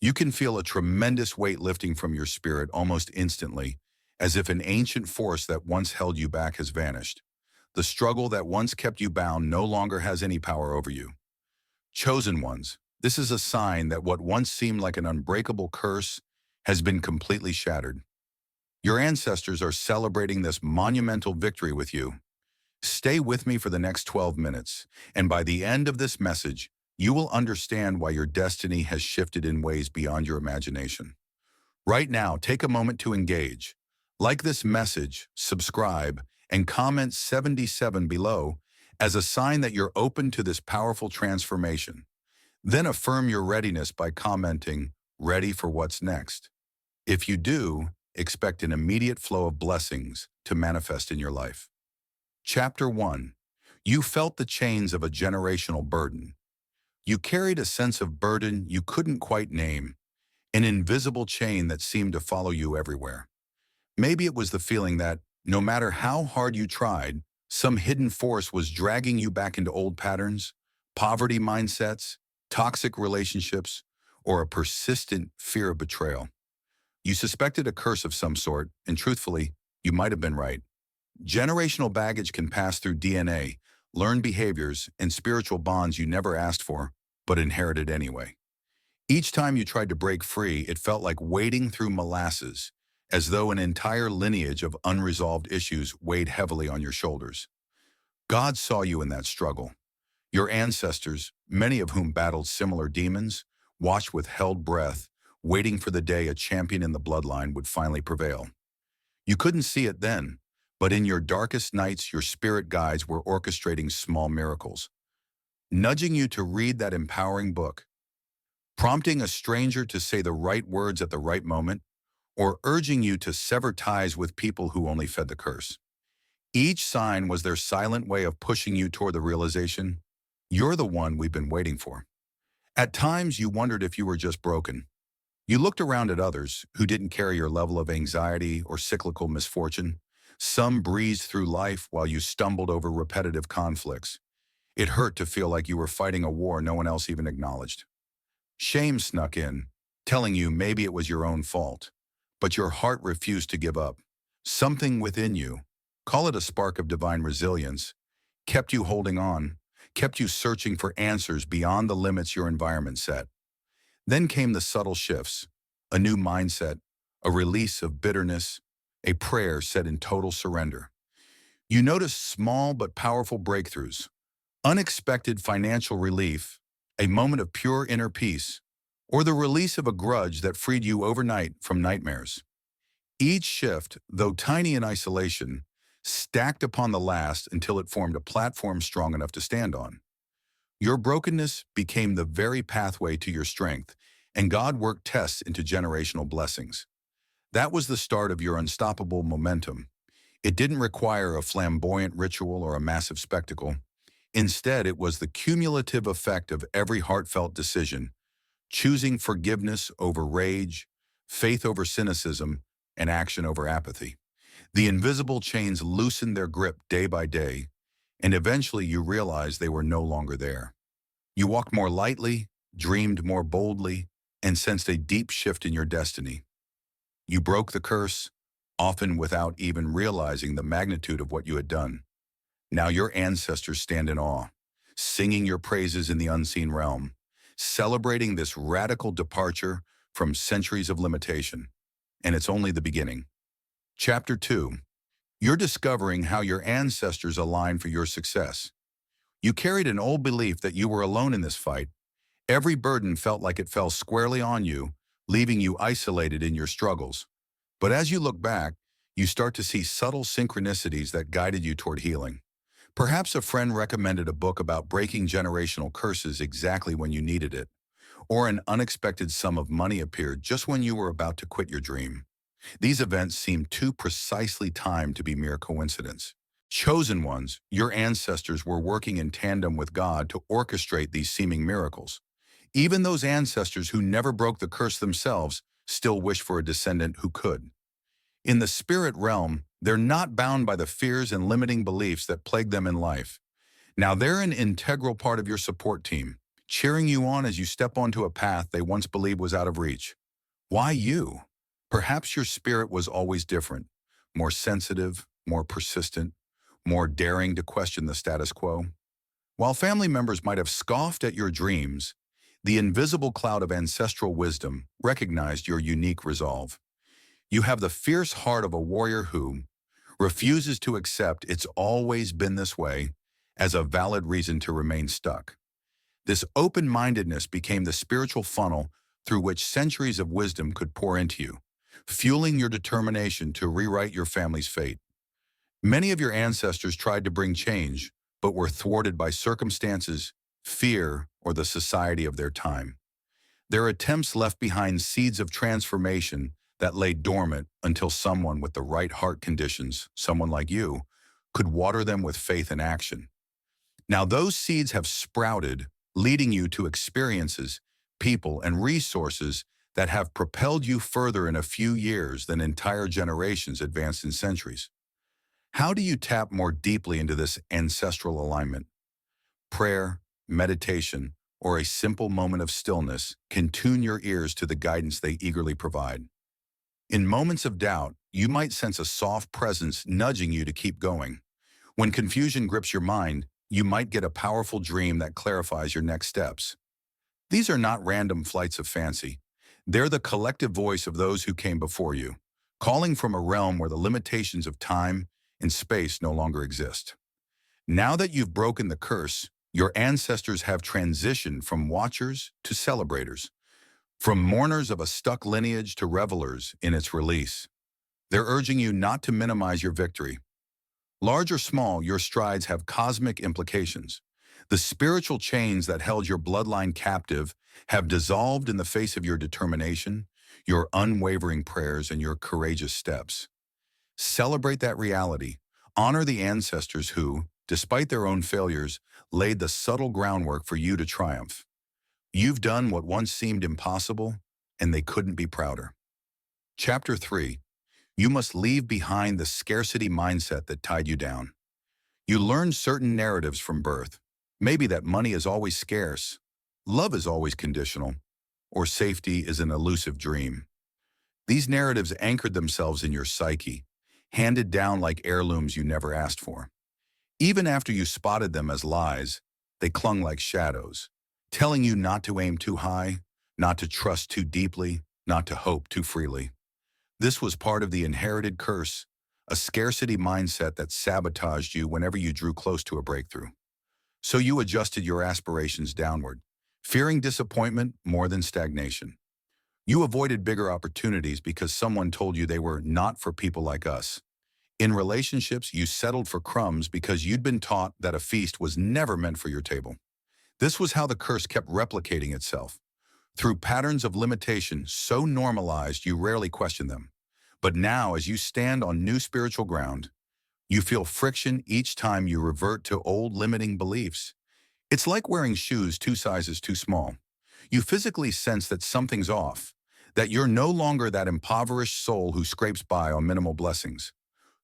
You can feel a tremendous weight lifting from your spirit almost instantly, as if an ancient force that once held you back has vanished. The struggle that once kept you bound no longer has any power over you. Chosen ones, this is a sign that what once seemed like an unbreakable curse has been completely shattered. Your ancestors are celebrating this monumental victory with you. Stay with me for the next 12 minutes, and by the end of this message, you will understand why your destiny has shifted in ways beyond your imagination. Right now, take a moment to engage. Like this message, subscribe, and comment 77 below as a sign that you're open to this powerful transformation. Then affirm your readiness by commenting, "Ready for what's next." If you do, expect an immediate flow of blessings to manifest in your life. Chapter 1. You felt the chains of a generational burden. You carried a sense of burden you couldn't quite name, an invisible chain that seemed to follow you everywhere. Maybe it was the feeling that, no matter how hard you tried, some hidden force was dragging you back into old patterns, poverty mindsets, toxic relationships, or a persistent fear of betrayal. You suspected a curse of some sort, and truthfully, you might have been right. Generational baggage can pass through DNA, learned behaviors, and spiritual bonds you never asked for, but inherited anyway. Each time you tried to break free, it felt like wading through molasses, as though an entire lineage of unresolved issues weighed heavily on your shoulders. God saw you in that struggle. Your ancestors, many of whom battled similar demons, watched with held breath, waiting for the day a champion in the bloodline would finally prevail. You couldn't see it then, but in your darkest nights, your spirit guides were orchestrating small miracles, nudging you to read that empowering book, prompting a stranger to say the right words at the right moment, or urging you to sever ties with people who only fed the curse. Each sign was their silent way of pushing you toward the realization, you're the one we've been waiting for. At times, you wondered if you were just broken. You looked around at others who didn't carry your level of anxiety or cyclical misfortune. Some breezed through life while you stumbled over repetitive conflicts. It hurt to feel like you were fighting a war no one else even acknowledged. Shame snuck in, telling you maybe it was your own fault. But your heart refused to give up. Something within you, call it a spark of divine resilience, kept you holding on, kept you searching for answers beyond the limits your environment set. Then came the subtle shifts, a new mindset, a release of bitterness, a prayer said in total surrender. You noticed small but powerful breakthroughs, unexpected financial relief, a moment of pure inner peace, or the release of a grudge that freed you overnight from nightmares. Each shift, though tiny in isolation, stacked upon the last until it formed a platform strong enough to stand on. Your brokenness became the very pathway to your strength, and God worked tests into generational blessings. That was the start of your unstoppable momentum. It didn't require a flamboyant ritual or a massive spectacle. Instead, it was the cumulative effect of every heartfelt decision, choosing forgiveness over rage, faith over cynicism, and action over apathy. The invisible chains loosened their grip day by day, and eventually you realized they were no longer there. You walked more lightly, dreamed more boldly, and sensed a deep shift in your destiny. You broke the curse, often without even realizing the magnitude of what you had done. Now your ancestors stand in awe, singing your praises in the unseen realm, celebrating this radical departure from centuries of limitation. And it's only the beginning. Chapter 2. You're discovering how your ancestors align for your success. You carried an old belief that you were alone in this fight. Every burden felt like it fell squarely on you, leaving you isolated in your struggles. But as you look back, you start to see subtle synchronicities that guided you toward healing. Perhaps a friend recommended a book about breaking generational curses exactly when you needed it, or an unexpected sum of money appeared just when you were about to quit your dream. These events seem too precisely timed to be mere coincidence. Chosen ones, your ancestors were working in tandem with God to orchestrate these seeming miracles. Even those ancestors who never broke the curse themselves still wish for a descendant who could. In the spirit realm, they're not bound by the fears and limiting beliefs that plague them in life. Now they're an integral part of your support team, cheering you on as you step onto a path they once believed was out of reach. Why you? Perhaps your spirit was always different, more sensitive, more persistent, more daring to question the status quo. While family members might have scoffed at your dreams, the invisible cloud of ancestral wisdom recognized your unique resolve. You have the fierce heart of a warrior who refuses to accept it's always been this way as a valid reason to remain stuck. This open-mindedness became the spiritual funnel through which centuries of wisdom could pour into you, fueling your determination to rewrite your family's fate. Many of your ancestors tried to bring change, but were thwarted by circumstances, fear, or the society of their time. Their attempts left behind seeds of transformation that lay dormant until someone with the right heart conditions, someone like you, could water them with faith and action. Now those seeds have sprouted, leading you to experiences, people, and resources that have propelled you further in a few years than entire generations advanced in centuries. How do you tap more deeply into this ancestral alignment? Prayer, meditation, or a simple moment of stillness can tune your ears to the guidance they eagerly provide. In moments of doubt, you might sense a soft presence nudging you to keep going. When confusion grips your mind, you might get a powerful dream that clarifies your next steps. These are not random flights of fancy. They're the collective voice of those who came before you, calling from a realm where the limitations of time and space no longer exist. Now that you've broken the curse, your ancestors have transitioned from watchers to celebrators, from mourners of a stuck lineage to revelers in its release. They're urging you not to minimize your victory. Large or small, your strides have cosmic implications. The spiritual chains that held your bloodline captive have dissolved in the face of your determination, your unwavering prayers, and your courageous steps. Celebrate that reality. Honor the ancestors who, despite their own failures, laid the subtle groundwork for you to triumph. You've done what once seemed impossible, and they couldn't be prouder. Chapter 3. You must leave behind the scarcity mindset that tied you down. You learned certain narratives from birth. Maybe that money is always scarce, love is always conditional, or safety is an elusive dream. These narratives anchored themselves in your psyche, handed down like heirlooms you never asked for. Even after you spotted them as lies, they clung like shadows, telling you not to aim too high, not to trust too deeply, not to hope too freely. This was part of the inherited curse, a scarcity mindset that sabotaged you whenever you drew close to a breakthrough. So you adjusted your aspirations downward, fearing disappointment more than stagnation. You avoided bigger opportunities because someone told you they were not for people like us. In relationships, you settled for crumbs because you'd been taught that a feast was never meant for your table. This was how the curse kept replicating itself, through patterns of limitation so normalized you rarely question them. But now, as you stand on new spiritual ground, you feel friction each time you revert to old limiting beliefs. It's like wearing shoes 2 sizes too small. You physically sense that something's off, that you're no longer that impoverished soul who scrapes by on minimal blessings.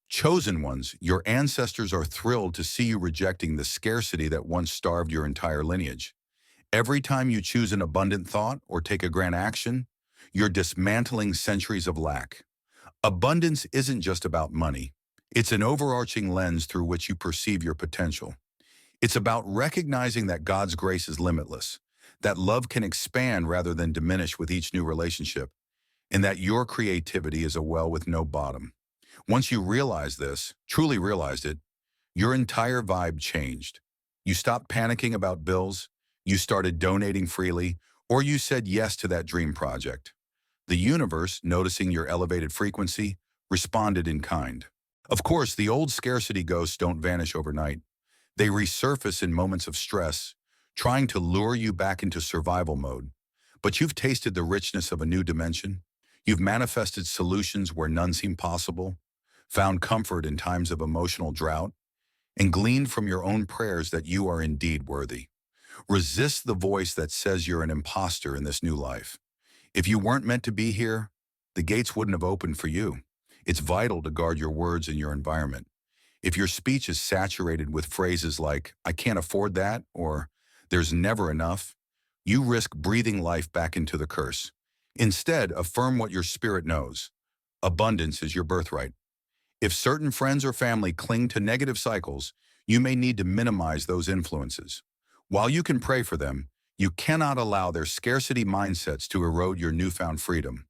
Chosen ones, your ancestors are thrilled to see you rejecting the scarcity that once starved your entire lineage. Every time you choose an abundant thought or take a grand action, you're dismantling centuries of lack. Abundance isn't just about money. It's an overarching lens through which you perceive your potential. It's about recognizing that God's grace is limitless, that love can expand rather than diminish with each new relationship, and that your creativity is a well with no bottom. Once you realize this, truly realized it, your entire vibe changed. You stopped panicking about bills, you started donating freely, or you said yes to that dream project. The universe, noticing your elevated frequency, responded in kind. Of course, the old scarcity ghosts don't vanish overnight. They resurface in moments of stress, trying to lure you back into survival mode. But you've tasted the richness of a new dimension. You've manifested solutions where none seem possible, found comfort in times of emotional drought, and gleaned from your own prayers that you are indeed worthy. Resist the voice that says you're an imposter in this new life. If you weren't meant to be here, the gates wouldn't have opened for you. It's vital to guard your words and your environment. If your speech is saturated with phrases like, I can't afford that, or there's never enough, You risk breathing life back into the curse. Instead, affirm what your spirit knows. Abundance is your birthright. If certain friends or family cling to negative cycles, you may need to minimize those influences. While you can pray for them, you cannot allow their scarcity mindsets to erode your newfound freedom.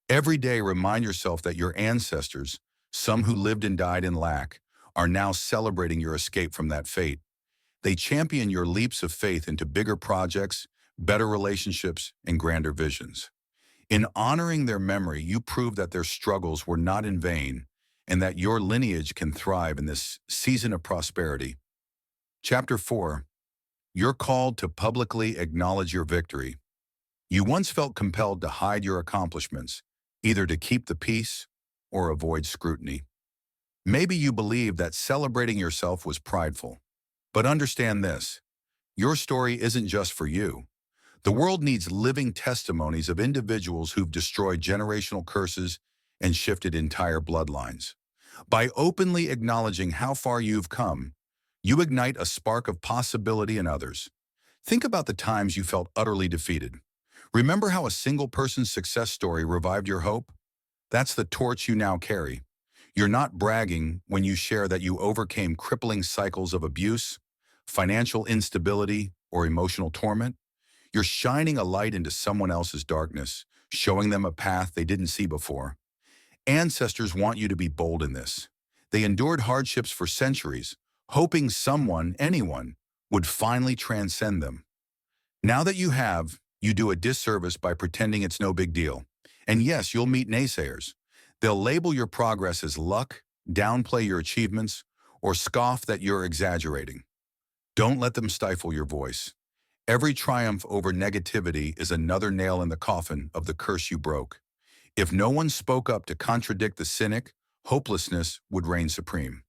Every day, remind yourself that your ancestors, some who lived and died in lack, are now celebrating your escape from that fate. They champion your leaps of faith into bigger projects, better relationships, and grander visions. In honoring their memory, you prove that their struggles were not in vain and that your lineage can thrive in this season of prosperity. Chapter 4. You're called to publicly acknowledge your victory. You once felt compelled to hide your accomplishments, either to keep the peace or avoid scrutiny. Maybe you believed that celebrating yourself was prideful. But understand this, your story isn't just for you. The world needs living testimonies of individuals who've destroyed generational curses and shifted entire bloodlines. By openly acknowledging how far you've come, you ignite a spark of possibility in others. Think about the times you felt utterly defeated. Remember how a single person's success story revived your hope? That's the torch you now carry. You're not bragging when you share that you overcame crippling cycles of abuse, financial instability, or emotional torment. You're shining a light into someone else's darkness, showing them a path they didn't see before. Ancestors want you to be bold in this. They endured hardships for centuries, hoping someone, anyone, would finally transcend them. Now that you have, you do a disservice by pretending it's no big deal. And yes, you'll meet naysayers. They'll label your progress as luck, downplay your achievements, or scoff that you're exaggerating. Don't let them stifle your voice. Every triumph over negativity is another nail in the coffin of the curse you broke. If no one spoke up to contradict the cynic, hopelessness would reign supreme.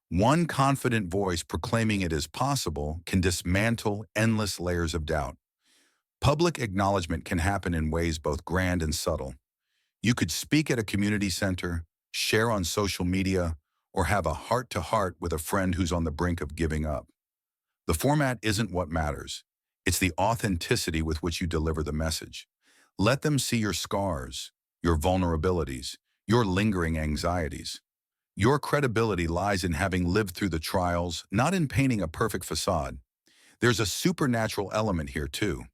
One confident voice proclaiming it is possible can dismantle endless layers of doubt. Public acknowledgement can happen in ways both grand and subtle. You could speak at a community center, share on social media, or have a heart-to-heart with a friend who's on the brink of giving up. The format isn't what matters. It's the authenticity with which you deliver the message. Let them see your scars, your vulnerabilities, your lingering anxieties. Your credibility lies in having lived through the trials, not in painting a perfect facade. There's a supernatural element here too.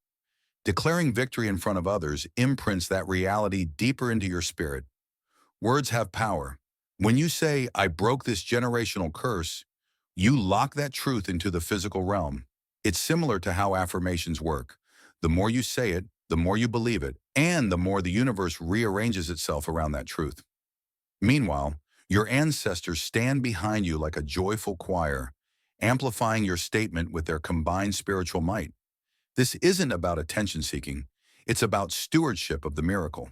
Declaring victory in front of others imprints that reality deeper into your spirit. Words have power. When you say, "I broke this generational curse," you lock that truth into the physical realm. It's similar to how affirmations work. The more you say it, the more you believe it, and the more the universe rearranges itself around that truth. Meanwhile, your ancestors stand behind you like a joyful choir, amplifying your statement with their combined spiritual might. This isn't about attention-seeking. It's about stewardship of the miracle.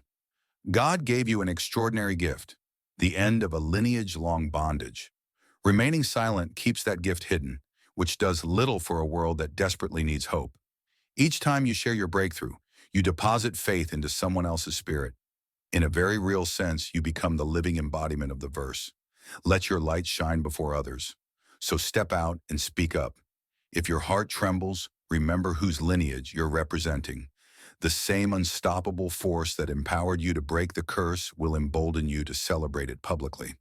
God gave you an extraordinary gift, the end of a lineage-long bondage. Remaining silent keeps that gift hidden, which does little for a world that desperately needs hope. Each time you share your breakthrough, you deposit faith into someone else's spirit. In a very real sense, you become the living embodiment of the verse. Let your light shine before others. So step out and speak up. If your heart trembles, remember whose lineage you're representing. The same unstoppable force that empowered you to break the curse will embolden you to celebrate it publicly.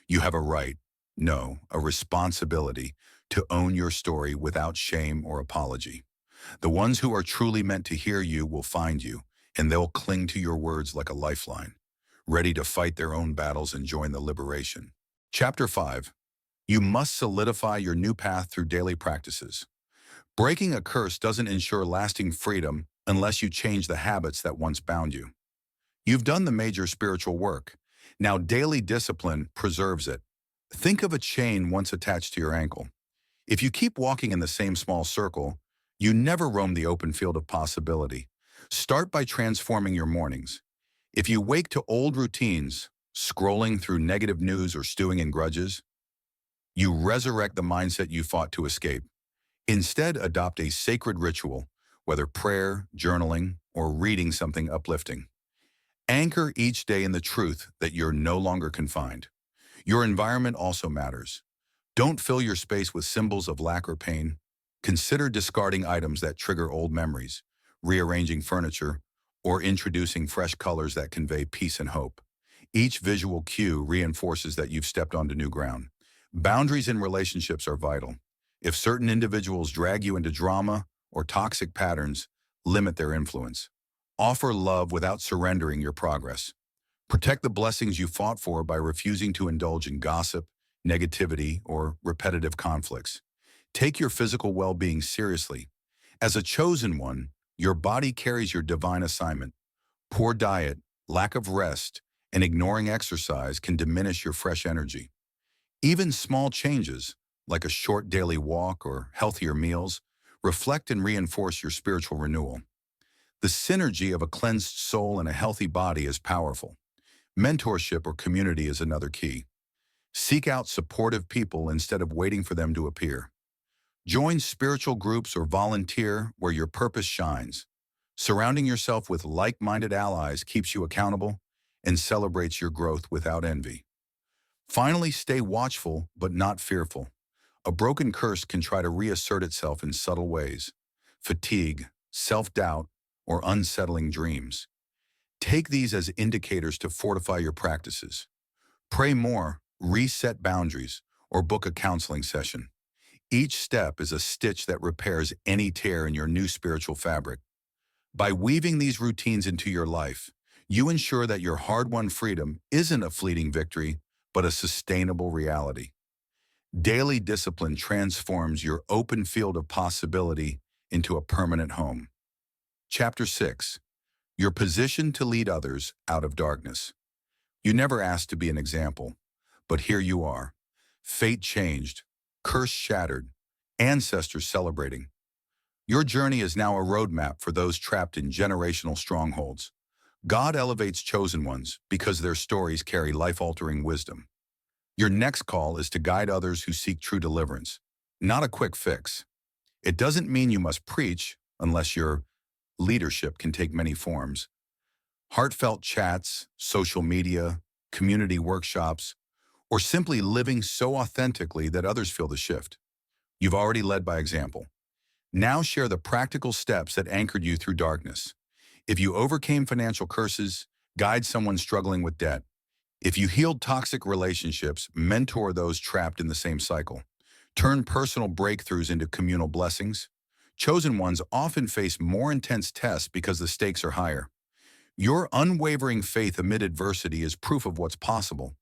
You have a right, no, a responsibility, to own your story without shame or apology. The ones who are truly meant to hear you will find you, and they'll cling to your words like a lifeline, ready to fight their own battles and join the liberation. Chapter 5. You must solidify your new path through daily practices. Breaking a curse doesn't ensure lasting freedom unless you change the habits that once bound you. You've done the major spiritual work. Now daily discipline preserves it. Think of a chain once attached to your ankle. If you keep walking in the same small circle, you never roam the open field of possibility. Start by transforming your mornings. If you wake to old routines, scrolling through negative news or stewing in grudges, you resurrect the mindset you fought to escape. Instead, adopt a sacred ritual, whether prayer, journaling, or reading something uplifting. Anchor each day in the truth that you're no longer confined. Your environment also matters. Don't fill your space with symbols of lack or pain. Consider discarding items that trigger old memories. rearranging furniture, or introducing fresh colors that convey peace and hope. Each visual cue reinforces that you've stepped onto new ground. Boundaries in relationships are vital. If certain individuals drag you into drama or toxic patterns, limit their influence. Offer love without surrendering your progress. Protect the blessings you fought for by refusing to indulge in gossip, negativity, or repetitive conflicts. Take your physical well-being seriously. As a chosen one, your body carries your divine assignment. Poor diet, lack of rest, and ignoring exercise can diminish your fresh energy. Even small changes, like a short daily walk or healthier meals, reflect and reinforce your spiritual renewal. The synergy of a cleansed soul and a healthy body is powerful. Mentorship or community is another key. Seek out supportive people instead of waiting for them to appear. Join spiritual groups or volunteer where your purpose shines. Surrounding yourself with like-minded allies keeps you accountable and celebrates your growth without envy. Finally, stay watchful but not fearful. A broken curse can try to reassert itself in subtle ways. Fatigue, self-doubt, or unsettling dreams. Take these as indicators to fortify your practices. Pray more, reset boundaries, or book a counseling session. Each step is a stitch that repairs any tear in your new spiritual fabric. By weaving these routines into your life, you ensure that your hard-won freedom isn't a fleeting victory, but a sustainable reality. Daily discipline transforms your open field of possibility into a permanent home. Chapter 6. Your position to lead others out of darkness. You never asked to be an example, but here you are. Fate changed, curse shattered, ancestors celebrating. Your journey is now a roadmap for those trapped in generational strongholds. God elevates chosen ones because their stories carry life-altering wisdom. Your next call is to guide others who seek true deliverance, not a quick fix. It doesn't mean you must preach unless your leadership can take many forms. Heartfelt chats, social media, community workshops, or simply living so authentically that others feel the shift. You've already led by example. Now share the practical steps that anchored you through darkness. If you overcame financial curses, guide someone struggling with debt. If you healed toxic relationships, mentor those trapped in the same cycle. Turn personal breakthroughs into communal blessings. Chosen ones often face more intense tests because the stakes are higher. Your unwavering faith amid adversity is proof of what's possible.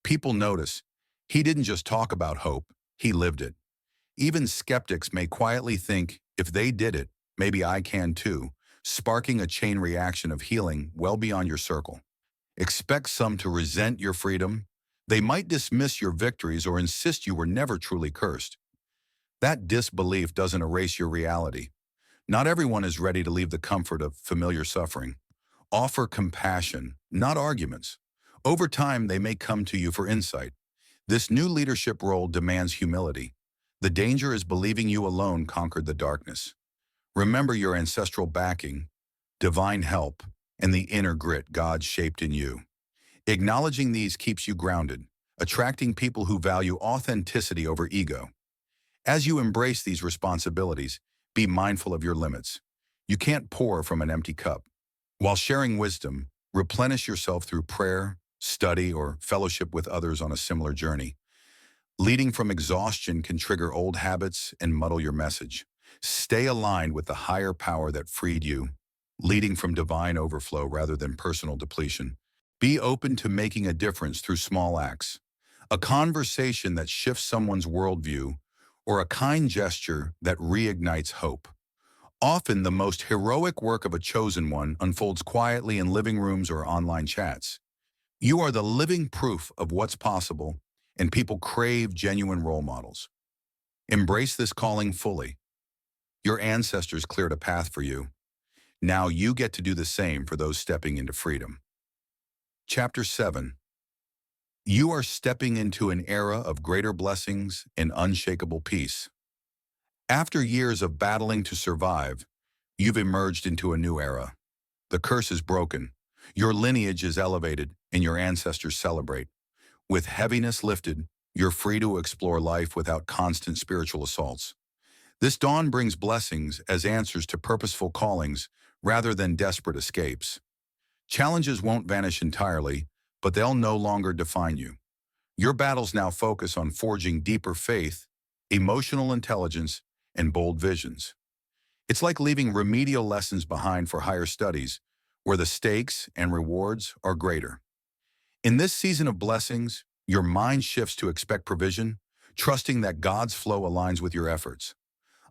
People notice. He didn't just talk about hope, he lived it. Even skeptics may quietly think, if they did it, maybe I can too, sparking a chain reaction of healing well beyond your circle. Expect some to resent your freedom. They might dismiss your victories or insist you were never truly cursed. That disbelief doesn't erase your reality. Not everyone is ready to leave the comfort of familiar suffering. Offer compassion, not arguments. Over time, they may come to you for insight. This new leadership role demands humility. The danger is believing you alone conquered the darkness. Remember your ancestral backing, divine help, and the inner grit God shaped in you. Acknowledging these keeps you grounded, attracting people who value authenticity over ego. As you embrace these responsibilities, be mindful of your limits. You can't pour from an empty cup. While sharing wisdom, replenish yourself through prayer, study, or fellowship with others on a similar journey. Leading from exhaustion can trigger old habits and muddle your message. Stay aligned with the higher power that freed you, leading from divine overflow rather than personal depletion. Be open to making a difference through small acts. A conversation that shifts someone's worldview, or a kind gesture that reignites hope. Often, the most heroic work of a chosen one unfolds quietly in living rooms or online chats. You are the living proof of what's possible, and people crave genuine role models. Embrace this calling fully. Your ancestors cleared a path for you. Now you get to do the same for those stepping into freedom. Chapter 7. You are stepping into an era of greater blessings and unshakable peace. After years of battling to survive, you've emerged into a new era. The curse is broken, your lineage is elevated, and your ancestors celebrate. With heaviness lifted, you're free to explore life without constant spiritual assaults. This dawn brings blessings as answers to purposeful callings, rather than desperate escapes. Challenges won't vanish entirely, but they'll no longer define you. Your battles now focus on forging deeper faith, emotional intelligence, and bold visions. It's like leaving remedial lessons behind for higher studies, where the stakes and rewards are greater. In this season of blessings, your mind shifts to expect provision, trusting that God's flow aligns with your efforts.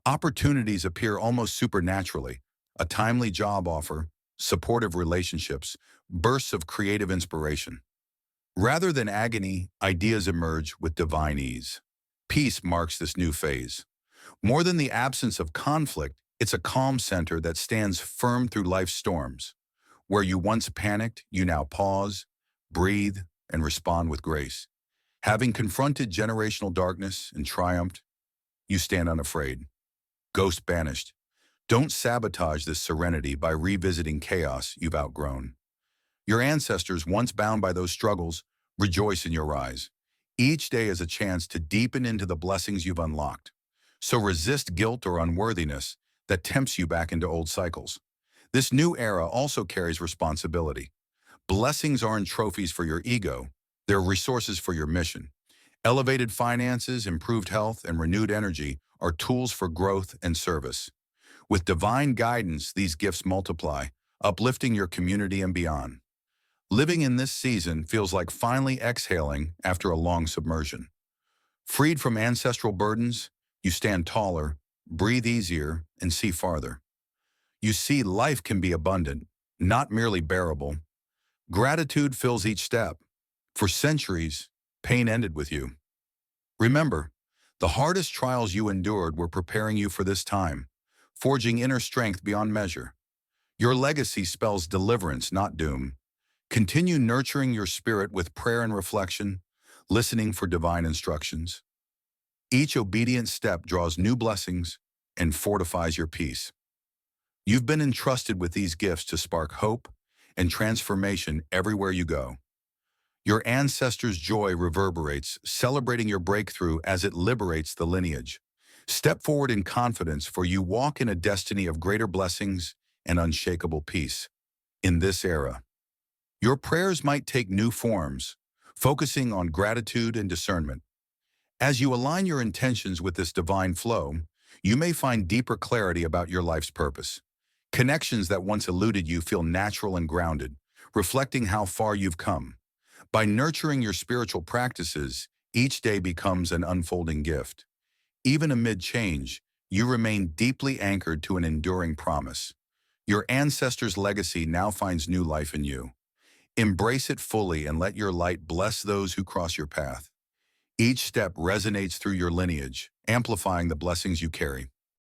Opportunities appear almost supernaturally: a timely job offer, supportive relationships, bursts of creative inspiration. Rather than agony, ideas emerge with divine ease. Peace marks this new phase. More than the absence of conflict, it's a calm center that stands firm through life's storms. Where you once panicked, you now pause, breathe, and respond with grace. Having confronted generational darkness and triumphed, you stand unafraid. Ghost banished. Don't sabotage this serenity by revisiting chaos you've outgrown. Your ancestors, once bound by those struggles, rejoice in your rise. Each day is a chance to deepen into the blessings you've unlocked. So resist guilt or unworthiness that tempts you back into old cycles. This new era also carries responsibility. Blessings aren't trophies for your ego, they're resources for your mission. Elevated finances, improved health, and renewed energy are tools for growth and service. With divine guidance, these gifts multiply, uplifting your community and beyond. Living in this season feels like finally exhaling after a long submersion. Freed from ancestral burdens, you stand taller, breathe easier, and see farther. You see life can be abundant, not merely bearable. Gratitude fills each step. For centuries, pain ended with you. Remember, the hardest trials you endured were preparing you for this time, forging inner strength beyond measure. Your legacy spells deliverance, not doom. Continue nurturing your spirit with prayer and reflection, listening for divine instructions. Each obedient step draws new blessings and fortifies your peace. You've been entrusted with these gifts to spark hope and transformation everywhere you go. Your ancestors' joy reverberates, celebrating your breakthrough as it liberates the lineage. Step forward in confidence, for you walk in a destiny of greater blessings and unshakable peace. In this era, your prayers might take new forms, focusing on gratitude and discernment. As you align your intentions with this divine flow, you may find deeper clarity about your life's purpose. Connections that once eluded you feel natural and grounded, reflecting how far you've come. By nurturing your spiritual practices, each day becomes an unfolding gift. Even amid change, you remain deeply anchored to an enduring promise. Your ancestors' legacy now finds new life in you. Embrace it fully and let your light bless those who cross your path. Each step resonates through your lineage, amplifying the blessings you carry.